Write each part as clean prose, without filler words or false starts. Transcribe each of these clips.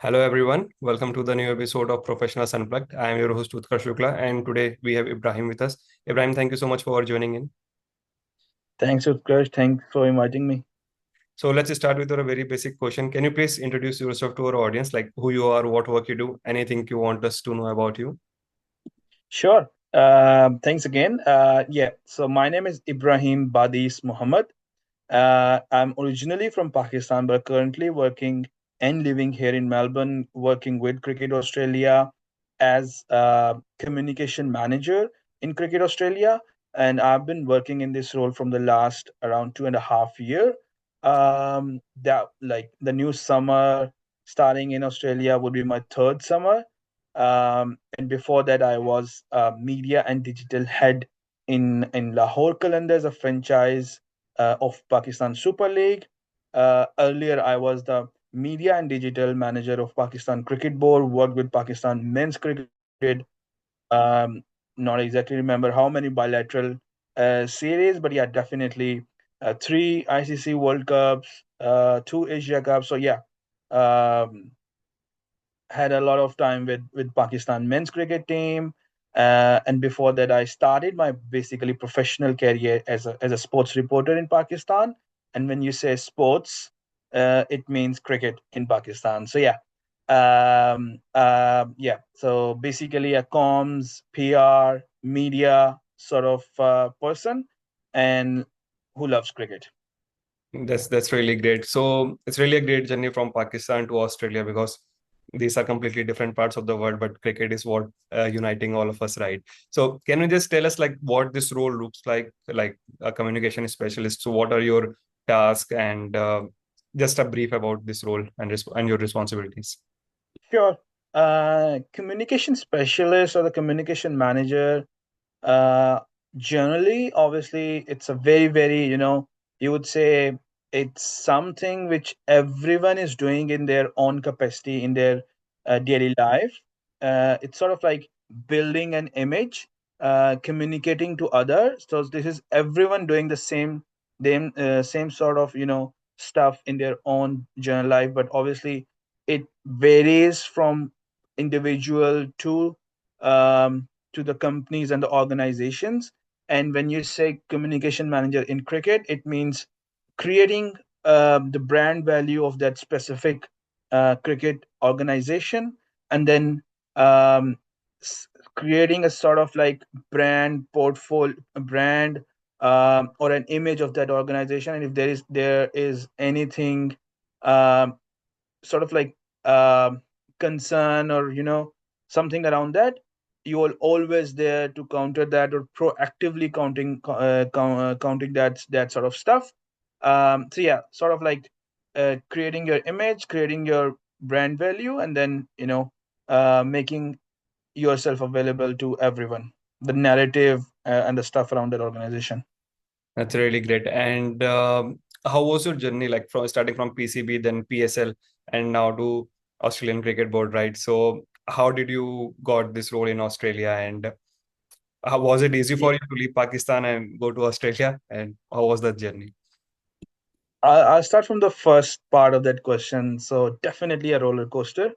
Hello everyone, welcome to the new episode of Professionals Unplugged. I am your host Utkarsh Shukla and today we have Ibrahim with us. Ibrahim, thank you so much for joining in. Thanks, Utkarsh. Thanks for inviting me. So let's start with a very basic question. Can you please introduce yourself to our audience, like who you are, what work you do, anything you want us to know about you? Sure. Thanks again. So my name is Ibrahim Badis Muhammad. I'm originally from Pakistan, but currently working and living here in Melbourne, working with Cricket Australia as a communication manager in Cricket Australia. And I've been working in this role from the last around 2.5 year. That like the new summer starting in Australia would be my third summer. And before that, I was media and digital head in Lahore Qalandars, a franchise of Pakistan Super League. Earlier, I was the media and digital manager of Pakistan Cricket Board, worked with Pakistan men's cricket. Um, Not exactly remember how many bilateral series, but yeah, definitely three ICC World Cups, two Asia Cups. So yeah, um, had a lot of time with Pakistan men's cricket team. And before that, I started my basically professional career as a sports reporter in Pakistan. And when you say sports, it means cricket in Pakistan. So yeah, yeah. So basically, a comms, PR, media sort of person, and who loves cricket. That's really great. So it's really a great journey from Pakistan to Australia because these are completely different parts of the world, but cricket is what uniting all of us, right? So can you just tell us like what this role looks like a communication specialist? So what are your tasks and just a brief about this role and and your responsibilities? Sure. Communication specialist or the communication manager. Uh, Generally, obviously, it's a very, you would say it's something which everyone is doing in their own capacity in their daily life. It's sort of like building an image, communicating to others. So this is everyone doing the same sort of, stuff in their own general life, but obviously it varies from individual to the companies and the organizations. And when you say communication manager in cricket, it means creating the brand value of that specific cricket organization, and then um, creating a sort of like brand portfolio, brand or an image of that organization. And if there is anything um, sort of like um concern or something around that, you are always there to counter that or proactively counting that sort of stuff. So yeah, sort of like creating your image, creating your brand value, and then making yourself available to everyone, the narrative and the stuff around that organization. That's really great. And how was your journey like from starting from PCB, then PSL, and now to Australian Cricket Board, right? So how did you got this role in Australia, and how was it easy Yeah. for you to leave Pakistan and go to Australia? And how was that journey? I'll start from the first part of that question. So definitely a roller coaster.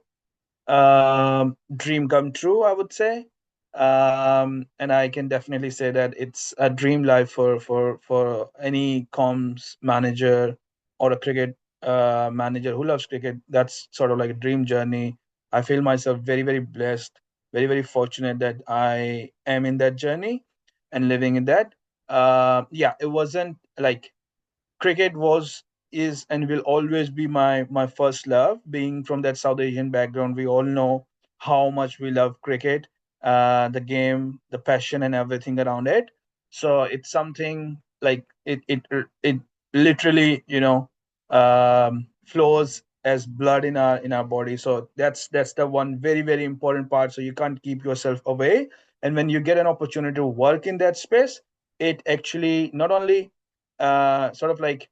Dream come true, I would say. And I can definitely say that it's a dream life for any comms manager or a cricket manager who loves cricket. That's sort of like a dream journey. I feel myself very blessed, very fortunate that I am in that journey and living in that. Yeah, it wasn't like cricket was, is, and will always be my first love. Being from that South Asian background, we all know how much we love cricket, the game, the passion, and everything around it. So it's something like it literally flows as blood in our body. So that's the one very important part. So you can't keep yourself away. And when you get an opportunity to work in that space, it actually not only sort of like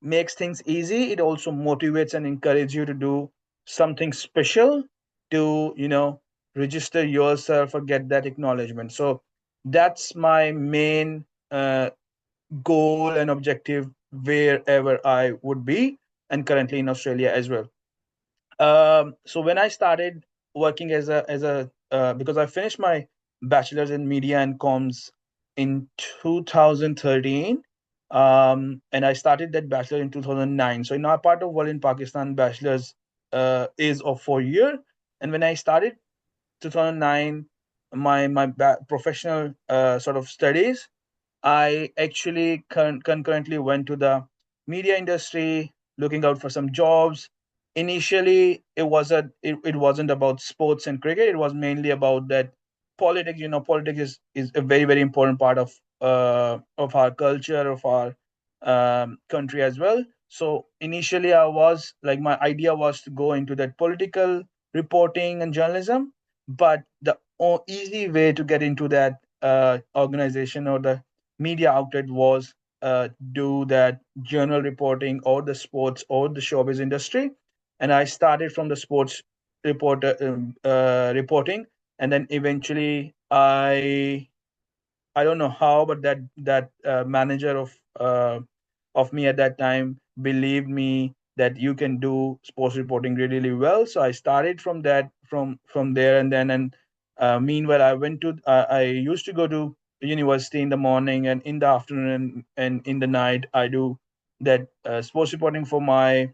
makes things easy, it also motivates and encourages you to do something special to register yourself or get that acknowledgement. So that's my main goal and objective wherever I would be, and currently in Australia as well. So when I started working as a because I finished my bachelor's in media and comms in 2013, and I started that bachelor in 2009. So in our part of world in Pakistan, bachelor's is of 4 year, and when I started 2009, my professional sort of studies, I actually concurrently went to the media industry, looking out for some jobs. Initially, it wasn't about sports and cricket. It was mainly about that politics. Politics is a very very important part of our culture, of our country as well. So initially, I was like, my idea was to go into that political reporting and journalism, but the easy way to get into that organization or the media outlet was do that journal reporting or the sports or the showbiz industry. And I started from the sports reporting, and then eventually I don't know how, but that manager of me at that time believed me that you can do sports reporting really, really well. So I started from from there, and then and meanwhile I used to go to university in the morning and in the afternoon, and in the night I do that sports reporting for my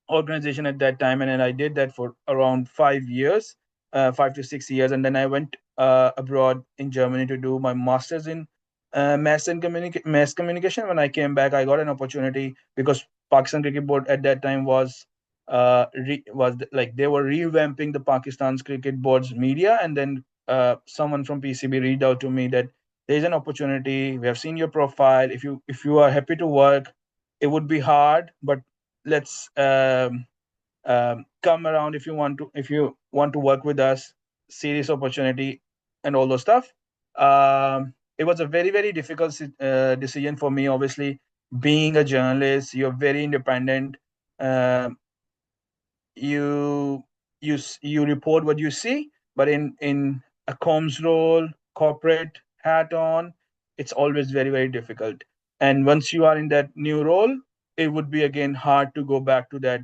organization at that time, and then I did that for around 5 years, 5 to 6 years, and then I went abroad in Germany to do my masters in mass communication. When I came back, I got an opportunity because Pakistan Cricket Board at that time like they were revamping the Pakistan's cricket board's media, and then someone from PCB reached out to me that there is an opportunity. We have seen your profile. If you are happy to work, it would be hard, but let's come around if you want to work with us, serious opportunity and all those stuff. It was a very very difficult decision for me. Obviously, being a journalist, you're very independent. Um you you report what you see, but in a comms role, corporate hat on, it's always very very difficult. And once you are in that new role, it would be again hard to go back to that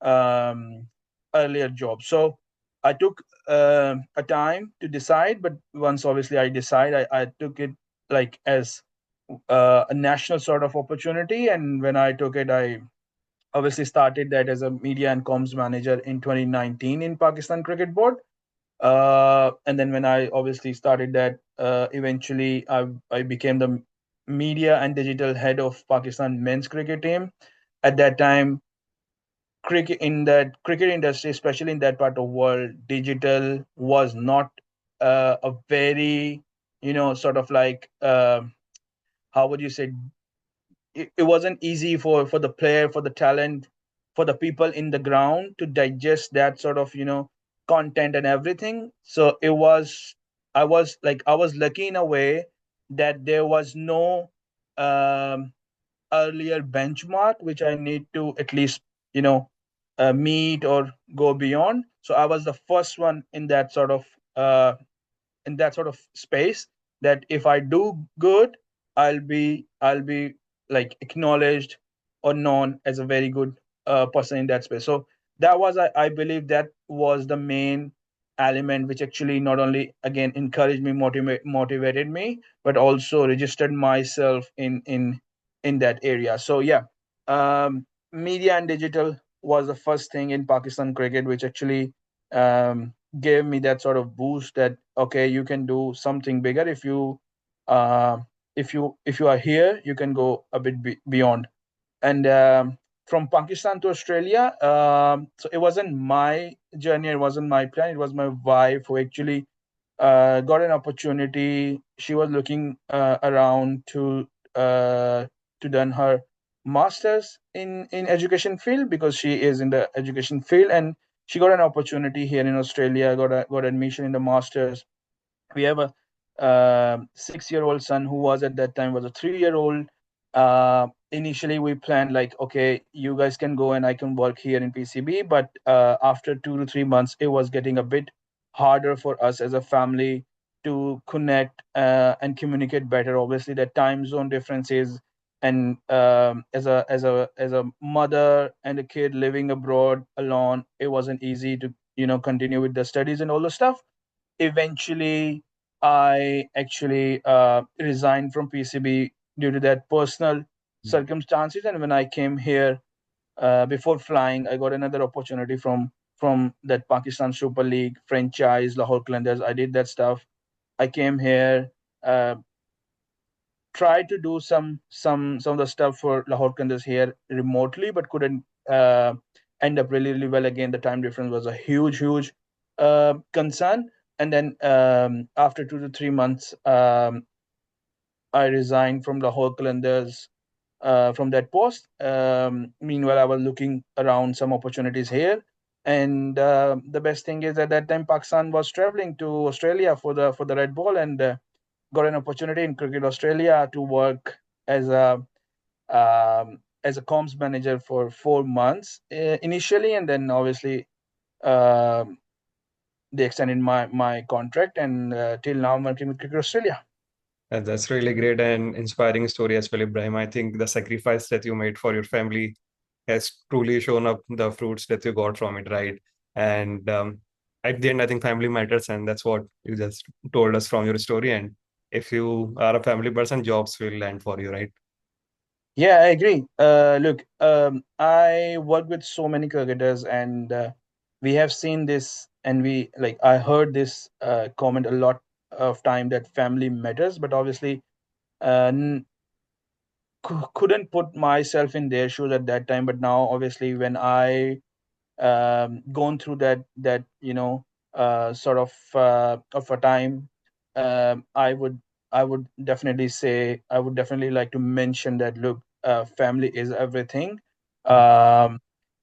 um, earlier job. So I took a time to decide, but once obviously I decide, I took it like as a national sort of opportunity. And when I took it, I obviously started that as a media and comms manager in 2019 in Pakistan Cricket Board. And then when I obviously started that, eventually I became the media and digital head of Pakistan men's cricket team. At that time, cricket in that cricket industry, especially in that part of world, digital was not a very, sort of like, how would you say, it wasn't easy for the player, for the talent, for the people in the ground to digest that sort of content and everything. So I was lucky in a way that there was no um, earlier benchmark which I need to at least you know meet or go beyond. So I was the first one uh, in that sort of space, that if I do good, I'll be like acknowledged or known as a very good person in that space. So that was, I believe that was the main element which actually not only again encouraged me, motivated me, but also registered myself in that area. So yeah, media and digital was the first thing in Pakistan cricket which actually um, gave me that sort of boost that okay, you can do something bigger uh, if you are here, you can go a bit beyond. And from Pakistan to Australia, so it wasn't my journey, it wasn't my plan, it was my wife who actually got an opportunity. She was looking around to done her masters in education field because she is in the education field, and she got an opportunity here in Australia, got admission in the masters. We have a 6-year-old son who was at that time was a 3-year-old. Initially we planned like, okay, you guys can go and I can work here in PCB, but after 2 to 3 months it was getting a bit harder for us as a family to connect and communicate better. Obviously the time zone differences, and as a mother and a kid living abroad alone, it wasn't easy to continue with the studies and all the stuff. Eventually, I actually resigned from PCB due to that personal circumstances. And when I came here, before flying, I got another opportunity from that Pakistan Super League franchise, Lahore Qalandars. I did that stuff. I came here, uh, tried to do some of the stuff for Lahore Qalandars here remotely, but couldn't end up really well. Again, the time difference was a huge concern. And then after 2 to 3 months, I resigned from Lahore Qalandars from that post. Meanwhile, I was looking around some opportunities here, and the best thing is at that time Pakistan was traveling to Australia for the Red Ball, and got an opportunity in Cricket Australia to work as a comms manager for 4 months initially, and then obviously um they extended my contract, and till now I'm working with Cricket Australia. And that's really great and inspiring story as well, Ibrahim. I think the sacrifice that you made for your family has truly shown up the fruits that you got from it, right? And at the end, I think family matters, and that's what you just told us from your story. And if you are a family person, jobs will land for you, right? Yeah, I agree. Look, I work with so many cricketers, and we have seen this, and I heard this comment a lot of time that family matters, but obviously, uh, n- couldn't put myself in their shoes at that time. But now, obviously, when I gone through that sort of a time, I would definitely say, I would definitely like to mention that, look, family is everything. um,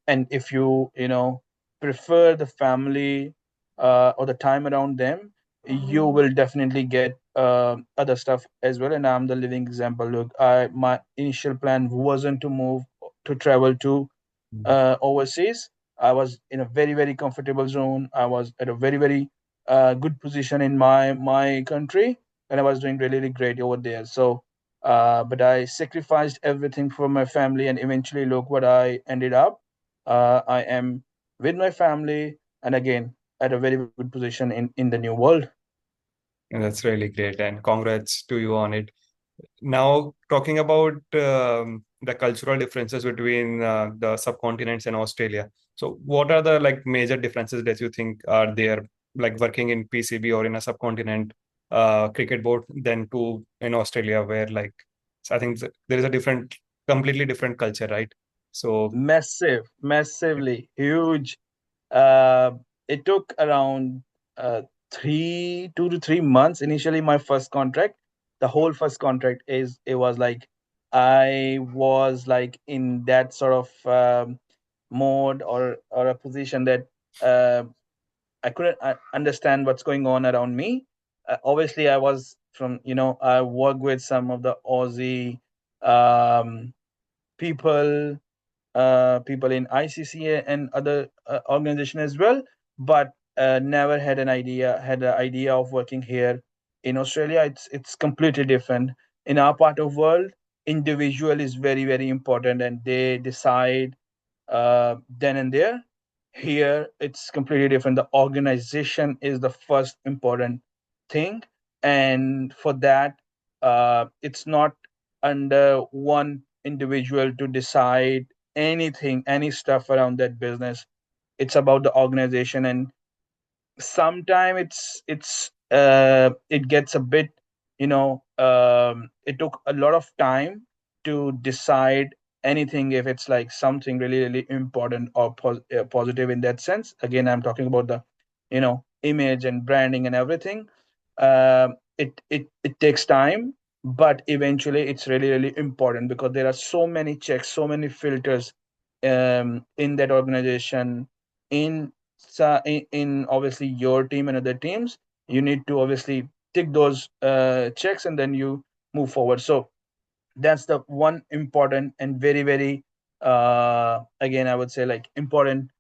and if you prefer the family or the time around them, you will definitely get other stuff as well. And I'm the living example. Look, I my initial plan wasn't to move, to travel to overseas. I was in a very comfortable zone. I was at a very good position in my country, and I was doing really great over there. So, but I sacrificed everything for my family, and eventually, look what I ended up. I am with my family, and again at a very good position in the new world. And that's really great. And congrats to you on it. Now, talking about the cultural differences between the subcontinents and Australia. So, what are the like major differences that you think are there, like working in PCB or in a subcontinent cricket board than to in Australia, where like I think there is a different, completely different culture, right? So, Massively huge. Uh, it took around 2 to 3 months initially. My first contract, the whole first contract, it was like I was like in that sort of mode, or a position that uh, I couldn't understand what's going on around me. Obviously, I was from I work with some of the Aussie um, people, people in ICC and other organization as well, but never had an idea of working here in Australia. It's completely different. In our part of world, individual is very important, and they decide then and there. Here, it's completely different. The organization is the first important thing, and for that, it's not under one individual to decide anything, any stuff around that business. It's about the organization, and sometime it gets a bit, it took a lot of time to decide anything, if it's like something really important or positive in that sense. Again, I'm talking about the image and branding and everything. It takes time, but eventually it's really important, because there are so many checks, so many filters in that organization, in in obviously your team and other teams. You need to obviously tick those checks, and then you move forward. So that's the one important and very again, I would say, like, important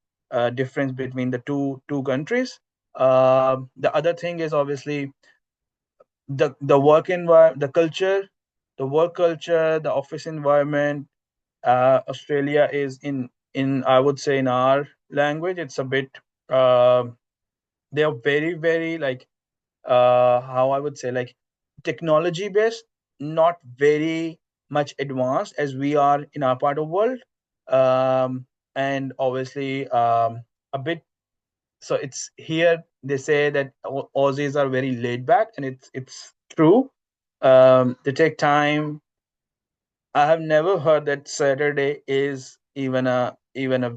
difference between the two countries. The other thing is obviously the work environment, the culture, the work culture, the office environment. Australia is in I would say in our language, it's a bit. Uh, they are very very like how I would say like technology based, not very much advanced as we are in our part of world, and obviously a bit. So it's here they say that Aussies are very laid back, and it's true. They take time. I have never heard that Saturday is even a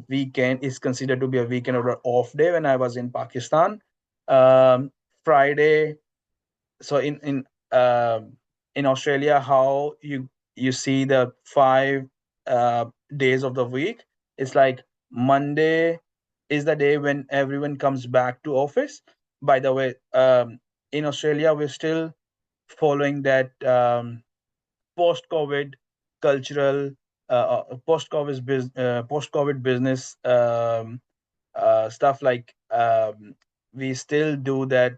weekend is considered to be a weekend or an off day when I was in Pakistan. Um, Friday, so in Australia, how you see the 5 days of the week, it's like Monday is the day when everyone comes back to office. By the way, in Australia, we're still following that post-COVID cultural, post-COVID business stuff. Like we still do that.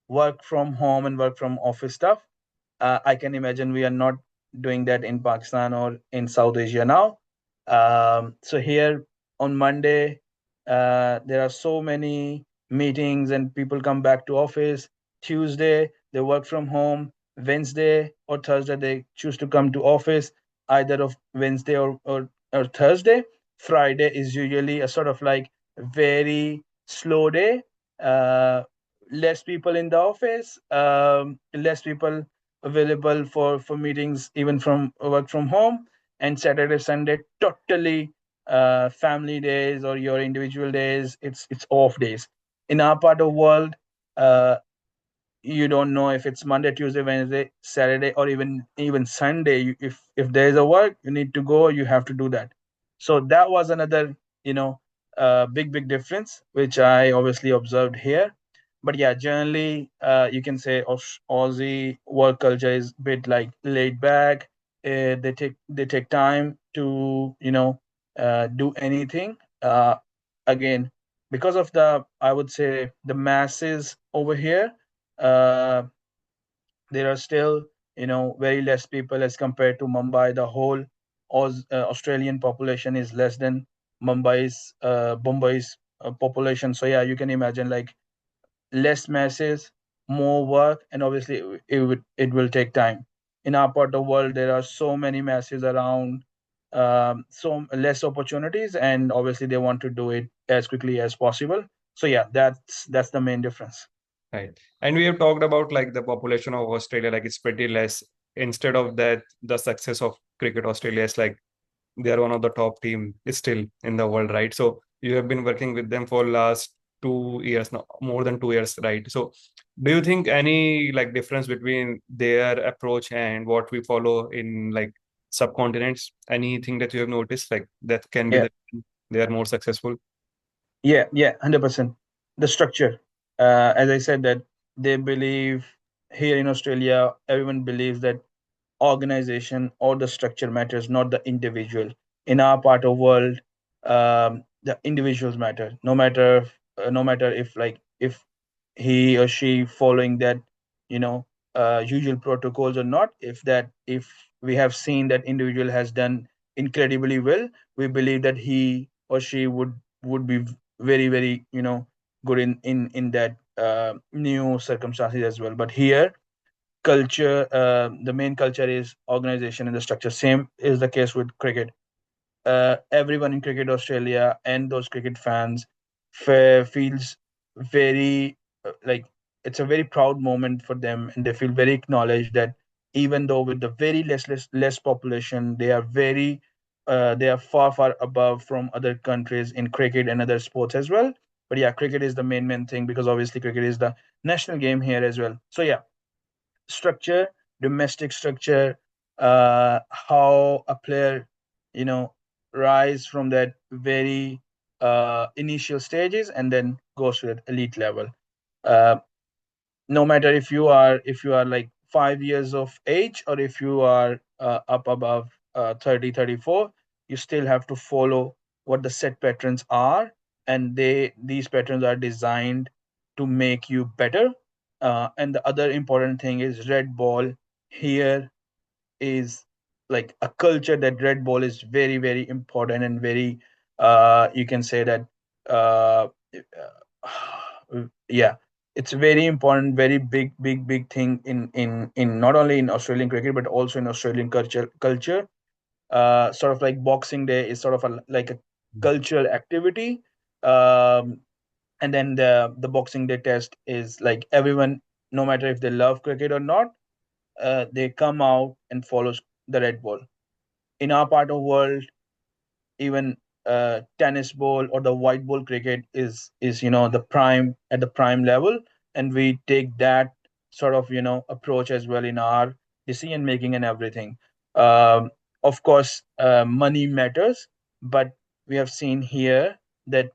Work from home and work from office stuff. I can imagine we are not doing that in Pakistan or in South Asia now. So here on Monday, there are so many meetings and people come back to office. Tuesday, they work from home. Wednesday or Thursday, they choose to come to office, either of Wednesday or Thursday. Friday is usually a sort of like very slow day. Uh, Less people in the office, less people available for meetings, even from work from home. And Saturday, Sunday, totally family days or your individual days. It's off days. In our part of world, uh, you don't know if it's Monday, Tuesday, Wednesday, Saturday, or even Sunday. If there is a work, you need to go. You have to do that. So that was another big difference, which I obviously observed here. But yeah, generally, you can say Aussie work culture is a bit like laid back. They take time to do anything. Again, because of the I would say the masses over here, uh, there are still very less people as compared to Mumbai. The whole Australian population is less than Mumbai's population. So yeah, you can imagine like less masses, more work, and obviously it will take time. In our part of the world, there are so many masses around, so less opportunities, and obviously they want to do it as quickly as possible. So yeah, that's the main difference. Right. And we have talked about like the population of Australia, like it's pretty less. Instead of that, the success of cricket Australia is like they are one of the top team still in the world, right? So you have been working with them for last 2 years now, more than 2 years, right? So do you think any like difference between their approach and what we follow in like subcontinents? Anything that you have noticed like that can be Yeah. the they are more successful? Yeah, 100%. The structure, as I said, that they believe here in Australia, everyone believes that organization or the structure matters, not the individual. In our part of world, the individuals matter. No matter if like if he or she following that, you know, usual protocols or not. If we have seen that individual has done incredibly well, we believe that he or she would be very very good in that new circumstances as well. But here culture, the main culture is organization and the structure. Same is the case with cricket. Everyone in cricket Australia and those cricket fans feels very like it's a very proud moment for them, and they feel very acknowledged that even though with the very less population, they are far above from other countries in cricket and other sports as well. But yeah, cricket is the main thing because obviously cricket is the national game here as well. So yeah, structure, domestic structure, how a player, you know, rise from that very initial stages and then goes to that elite level. Uh, no matter if you are like 5 years of age or if you are up above 30, 34, you still have to follow what the set patterns are, and these patterns are designed to make you better. And the other important thing is red ball. Here is like a culture that red ball is very very important and very you can say that uh, yeah, it's very important, very big thing in not only in Australian cricket but also in Australian culture. Sort of like Boxing Day is sort of like a cultural activity. um, and then the Boxing Day test is like everyone, no matter if they love cricket or not, they come out and follow the red ball. In our part of world, even tennis ball or the white ball cricket is the prime at the prime level, and we take that sort of approach as well in our decision making and everything. Of course, money matters, but we have seen here that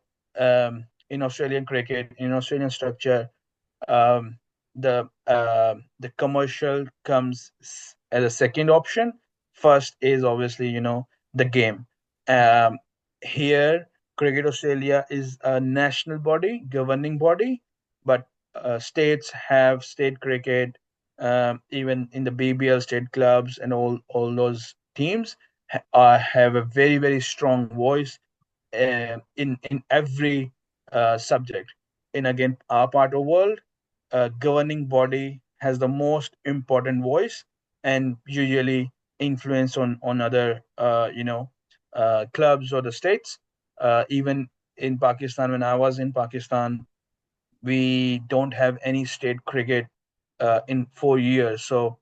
in Australian cricket, in Australian structure, um, the commercial comes as a second option. First is obviously the game. Um, Here, Cricket Australia is a national body, governing body, but states have state cricket. Even in the BBL state clubs and all those teams have a very very strong voice in every subject. In again our part of world, governing body has the most important voice and usually influence on other clubs or the states. Even in Pakistan, when I was in Pakistan, we don't have any state cricket in 4 years. So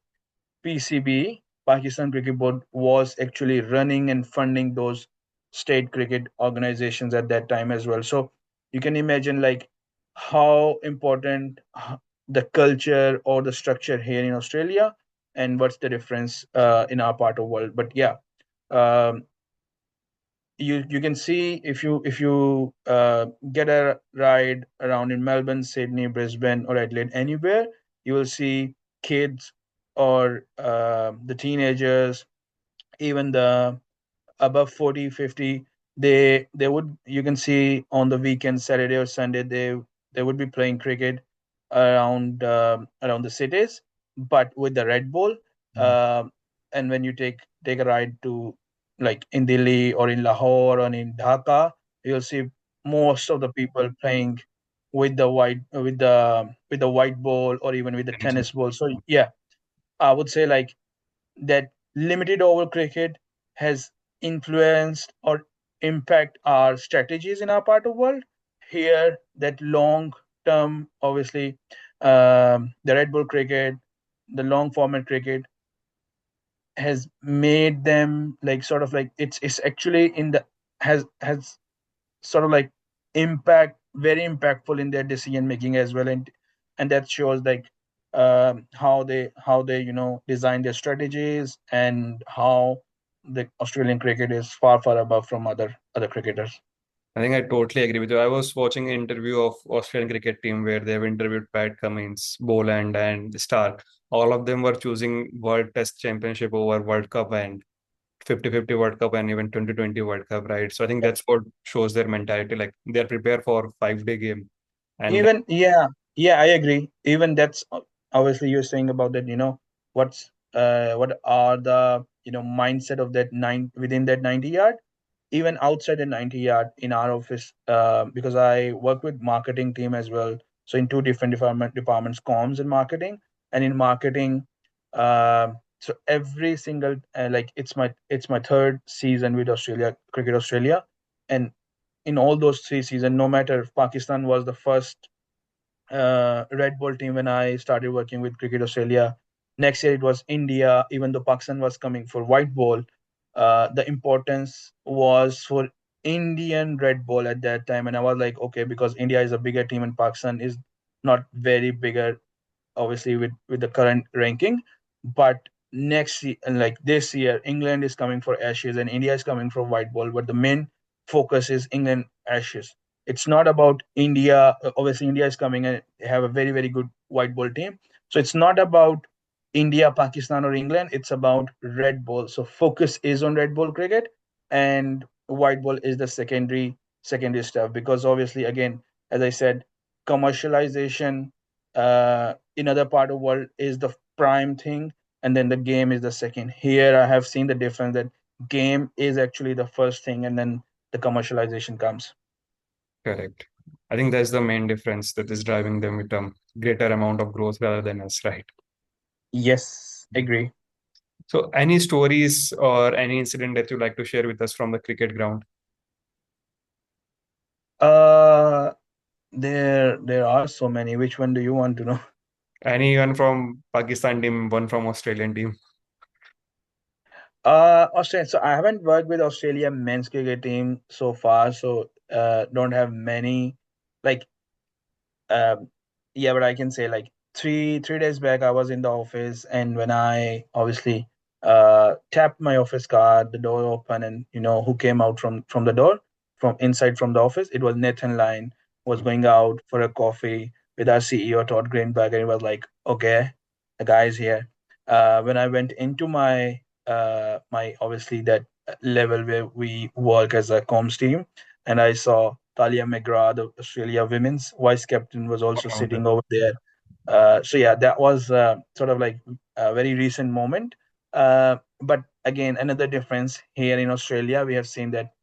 PCB, Pakistan Cricket Board, was actually running and funding those state cricket organizations at that time as well. So you can imagine like how important the culture or the structure here in Australia, and what's the difference in our part of world. But yeah, um, you can see if you get a ride around in Melbourne, Sydney, Brisbane, or Adelaide, anywhere, you will see kids or the teenagers, even the above 40, 50. They would, you can see on the weekend, Saturday or Sunday, they would be playing cricket around the cities, but with the red ball. um, and when you take a ride to like in Delhi or in Lahore or in Dhaka, you'll see most of the people playing with the white ball or even with the tennis ball. So yeah, I would say like that limited over cricket has influenced or impact our strategies in our part of world. Here, that long term, obviously, the red ball cricket, the long format cricket has made them like sort of like it's actually in the has sort of like impact very impactful in their decision making as well, and that shows like how they design their strategies and how the Australian cricket is far above from other cricketers. I think I totally agree with you. I was watching an interview of Australian cricket team where they have interviewed Pat Cummins, Boland, and Stark. All of them were choosing World Test Championship over World Cup and 50-50 World Cup and even 2020 World Cup, right? So I think that's what shows their mentality. Like they're prepared for 5 day game. And Even yeah, yeah, I agree. Even that's obviously you're saying about that. What are the mindset of that nine within that 90 yard, even outside the 90 yard in our office, because I work with marketing team as well. So in two different departments, comms and marketing. And in marketing, so every single like it's my third season with Australia Cricket Australia, and in all those 3 seasons, no matter if Pakistan was the first red ball team when I started working with Cricket Australia. Next year it was India, even though Pakistan was coming for white ball. The importance was for Indian red ball at that time. And I was like, okay, because India is a bigger team and Pakistan is not very bigger, obviously with the current ranking. But next year, like this year, England is coming for Ashes and India is coming for white ball. But the main focus is England Ashes. It's not about India. Obviously, India is coming and have a very very good white ball team. So it's not about India, Pakistan, or England. It's about red ball. So focus is on red ball cricket, and white ball is the secondary stuff because obviously again, as I said, commercialization. in other part of world is the prime thing, and then the game is the second. Here I have seen the difference that game is actually the first thing, and then the commercialization comes. Correct. I think that's the main difference that is driving them with a greater amount of growth rather than us, right? Yes, agree. So, any stories or any incident that you'd like to share with us from the cricket ground? uh there are so many. Which one do you want to know? Anyone from Pakistan team, one from Australian team? Australia. So I haven't worked with Australia men's cricket team so far, so don't have many. Like, um, yeah, but I can say like three days back, I was in the office, and when I obviously tapped my office card, the door opened, and who came out from the door, from inside from the office. It was Nathan Lyon, was going out for a coffee with our CEO Todd Greenberg, and it was like, okay, the guy's here. When I went into my obviously that level where we work as a comms team, and I saw Talia McGrath, the Australia women's vice captain, was also Okay. sitting over there. So yeah, that was sort of like a very recent moment. But again, another difference here in Australia, we have seen that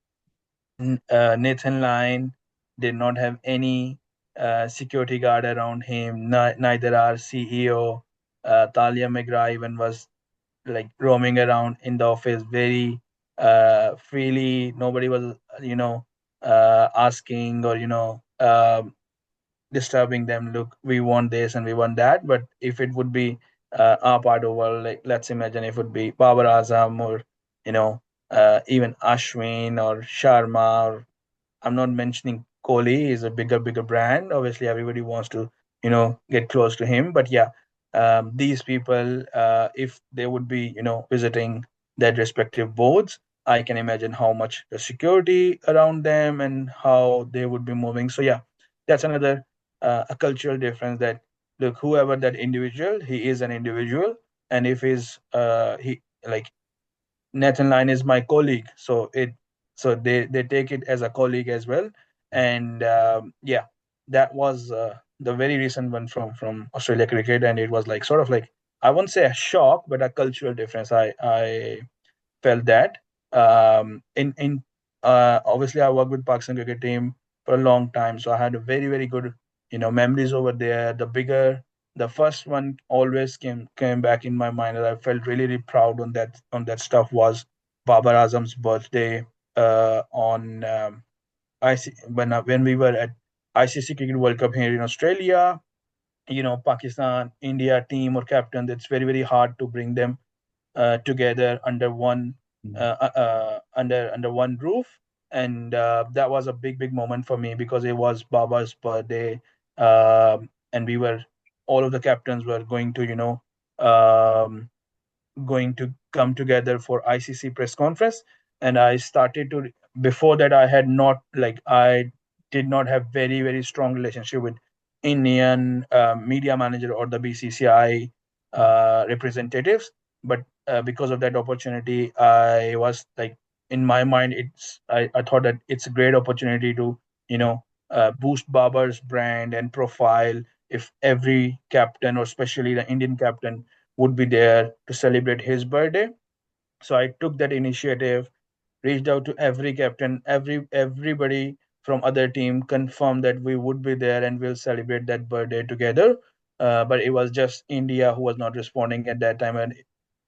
Nathan Lyon did not have any security guard around him. Neither our CEO, Talia McGrath, even was like roaming around in the office very freely. Nobody was, asking or disturbing them. Look, we want this and we want that. But if it would be our part of the world, like let's imagine if it would be Babar Azam or you know even Ashwin or Sharma or I'm not mentioning Kohli is a bigger brand. Obviously, everybody wants to, get close to him. But yeah, these people, if they would be, visiting their respective boards, I can imagine how much the security around them and how they would be moving. So yeah, that's another a cultural difference. That look, whoever that individual, he is an individual, and if he's he like Nathan Lyon is my colleague, so they take it as a colleague as well, and yeah, that was the very recent one from Australia cricket, and it was like sort of like I won't say a shock, but a cultural difference. I felt that in obviously I worked with Pakistan cricket team for a long time, so I had a very good memories over there. The first one always came back in my mind, and I felt really proud on that stuff was Babar Azam's birthday on IC when we were at ICC Cricket World Cup here in Australia. Pakistan India team or captain. It's very hard to bring them together under one Mm. under one roof, and that was a big moment for me because it was Baba's birthday, and we were all of the captains were going to come together for ICC press conference, and I started to before that I had not like I did not have very strong relationship with Indian media manager or the BCCI representatives, but because of that opportunity, I was like in my mind I thought that it's a great opportunity to boost Babar's brand and profile if every captain or especially the Indian captain would be there to celebrate his birthday. So I took that initiative, reached out to every captain, everybody from other team, confirmed that we would be there and we'll celebrate that birthday together. But it was just India who was not responding at that time, and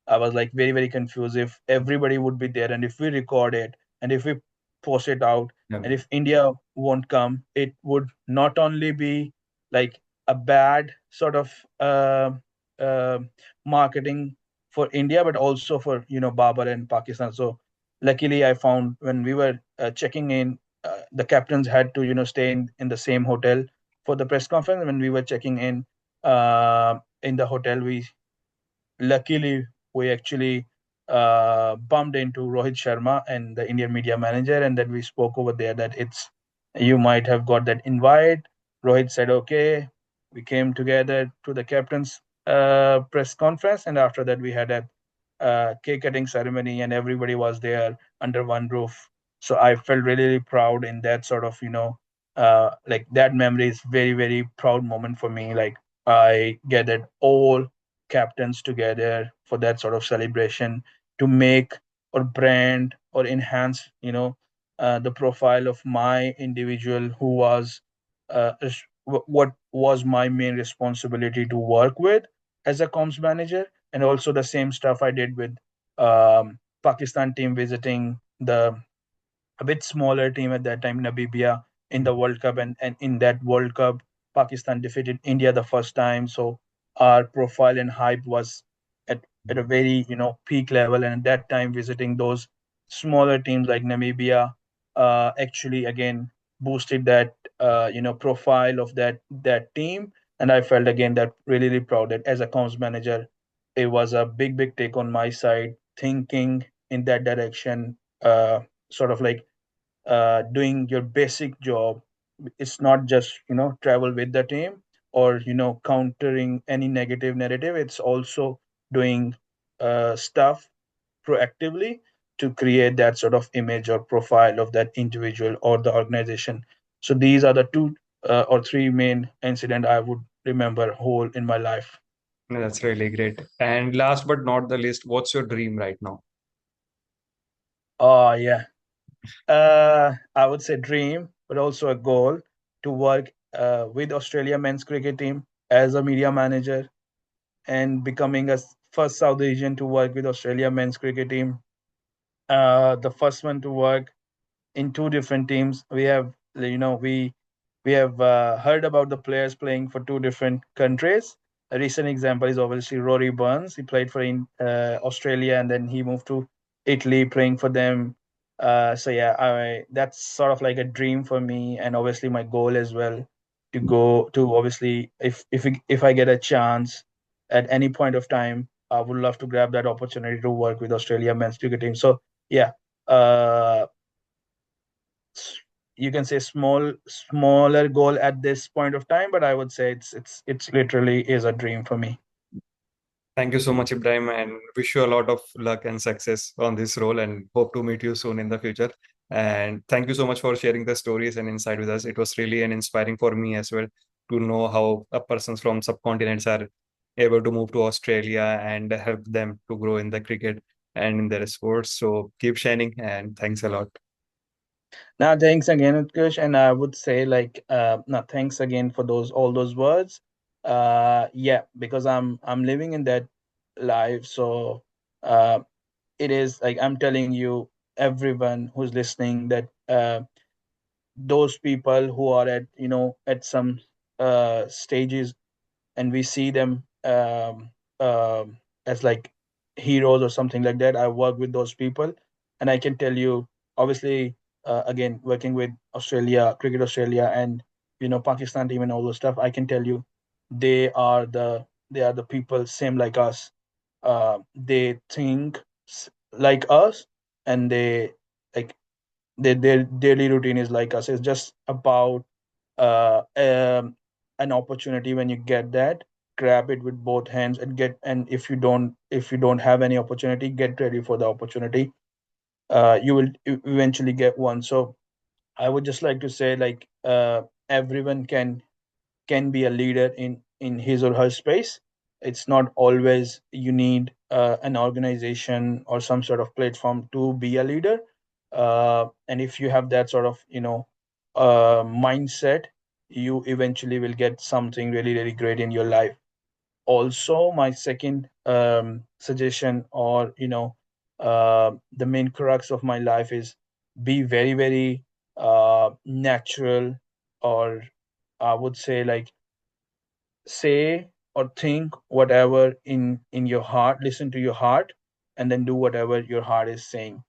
I was like very confused if everybody would be there and if we record it and if we post it out Yeah. and if India won't come, it would not only be like a bad sort of uh, marketing for India, but also for Babar and Pakistan. So luckily, I found when we were checking in, the captains had to stay in the same hotel for the press conference. When we were checking in the hotel, we luckily we actually bumped into Rohit Sharma and the Indian media manager, and then we spoke over there that it's you might have got that invite. Rohit said okay. We came together to the captain's press conference, and after that we had a cake cutting ceremony, and everybody was there under one roof. So I felt really proud in that sort of like that memory is very proud moment for me. Like I gathered all captains together for that sort of celebration to make or brand or enhance, the profile of my individual who was what was my main responsibility to work with as a comms manager, and also the same stuff I did with Pakistan team visiting the a bit smaller team at that time, Namibia, in the World Cup, and in that World Cup, Pakistan defeated India the first time. So our profile and hype was at a very peak level, and at that time, visiting those smaller teams like Namibia actually again boosted that profile of that team, and I felt again that really proud that as a comms manager, it was a big take on my side, thinking in that direction. Sort of like doing your basic job. It's not just travel with the team or countering any negative narrative. It's also doing stuff proactively to create that sort of image or profile of that individual or the organization. So these are the two or three main incident I would remember whole in my life. Yeah, that's really great. And last but not the least, what's your dream right now? Oh yeah. I would say dream, but also a goal to work with Australia men's cricket team as a media manager and becoming a first South Asian to work with Australia men's cricket team. The first one to work in two different teams. We have heard about the players playing for two different countries. A recent example is obviously Rory Burns. He played for Australia and then he moved to Italy playing for them. So yeah, that's sort of like a dream for me, and obviously my goal as well to go to obviously if I get a chance at any point of time, I would love to grab that opportunity to work with Australia men's cricket team. So yeah, uh, you can say smaller goal at this point of time, but I would say it's literally is a dream for me. Thank you so much, Ibrahim, and wish you a lot of luck and success on this role and hope to meet you soon in the future. And thank you so much for sharing the stories and insight with us. It was really an inspiring for me as well to know how a persons from subcontinents are able to move to Australia and help them to grow in the cricket and in their sports. So keep shining and thanks a lot. Now thanks again, Utkarsh, and I would say like now thanks again for those all those words. Yeah, because I'm living in that life, so uh it is like I'm telling you, everyone who's listening, that those people who are at at some stages, and we see them as like heroes or something like that. I work with those people, and I can tell you, obviously, again, working with Australia, Cricket Australia, and Pakistan team and all those stuff, I can tell you, they are the people same like us. They think like us, and they like their daily routine is like us. It's just about uh, um, an opportunity. When you get that, grab it with both hands and get. And if you don't have any opportunity, get ready for the opportunity. You will eventually get one. So I would just like to say, like, everyone can be a leader in his or her space. It's not always you need an organization or some sort of platform to be a leader. And if you have that sort of mindset, you eventually will get something really great in your life. Also, my second suggestion, or the main crux of my life, is be very natural, or I would say like say or think whatever in your heart. Listen to your heart, and then do whatever your heart is saying.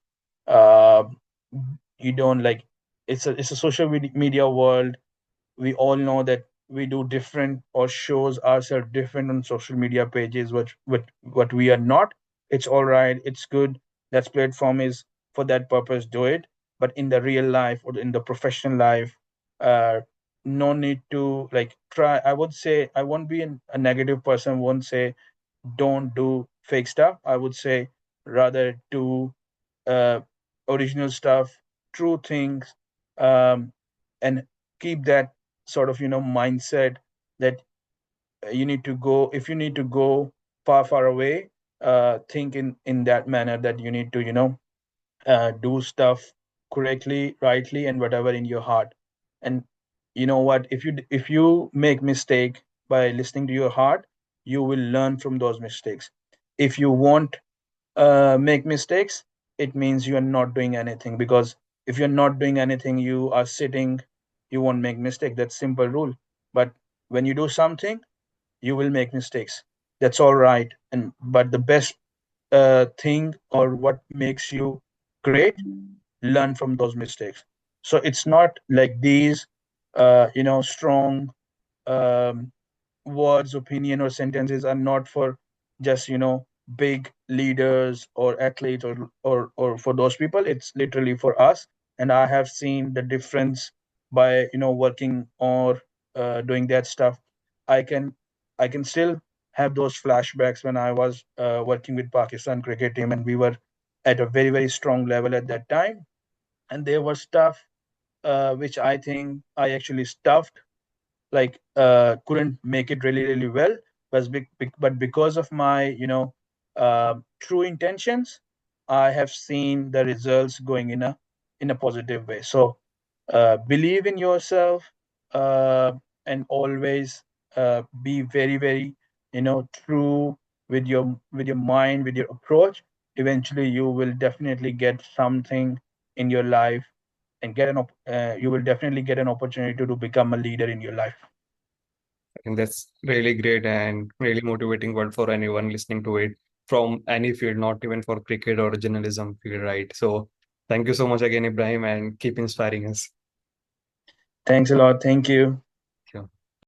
uh, you don't like it's a social media world. We all know that we do different or shows ourselves different on social media pages, what we are not. It's all right, it's good. That platform is for that purpose, do it. But in the real life or in the professional life, uh no need to like try. I would say, I won't be a negative person, won't say don't do fake stuff. I would say rather do uh, original stuff, true things, um, and keep that sort of mindset that you need to go, if you need to go far away, think in that manner, that you need to, do stuff correctly, rightly, and whatever in your heart. And you know what, if you make mistake by listening to your heart, you will learn from those mistakes. If you won't make mistakes, it means you are not doing anything, because if you're not doing anything, you are sitting, you won't make mistake. That's simple rule. But when you do something, you will make mistakes. That's all right. And but the best thing, or what makes you great, learn from those mistakes. So it's not like these strong um, words, opinion, or sentences are not for just big leaders or athletes, or for those people. It's literally for us. And I have seen the difference by working or doing that stuff. I can i can still have those flashbacks when I was working with Pakistan cricket team, and we were at a very, very strong level at that time. And there was stuff which I think I actually stuffed, like couldn't make it really, really well. But because of my true intentions, I have seen the results going in a positive way. So believe in yourself, uh, and always be very, very true with your mind, with your approach. Eventually you will definitely get something in your life, and you will definitely get an opportunity to become a leader in your life. I think that's really great and really motivating word for anyone listening to it from any field, not even for cricket or journalism field, right? So thank you so much again, Ibrahim, and keep inspiring us. Thanks a lot. Thank you.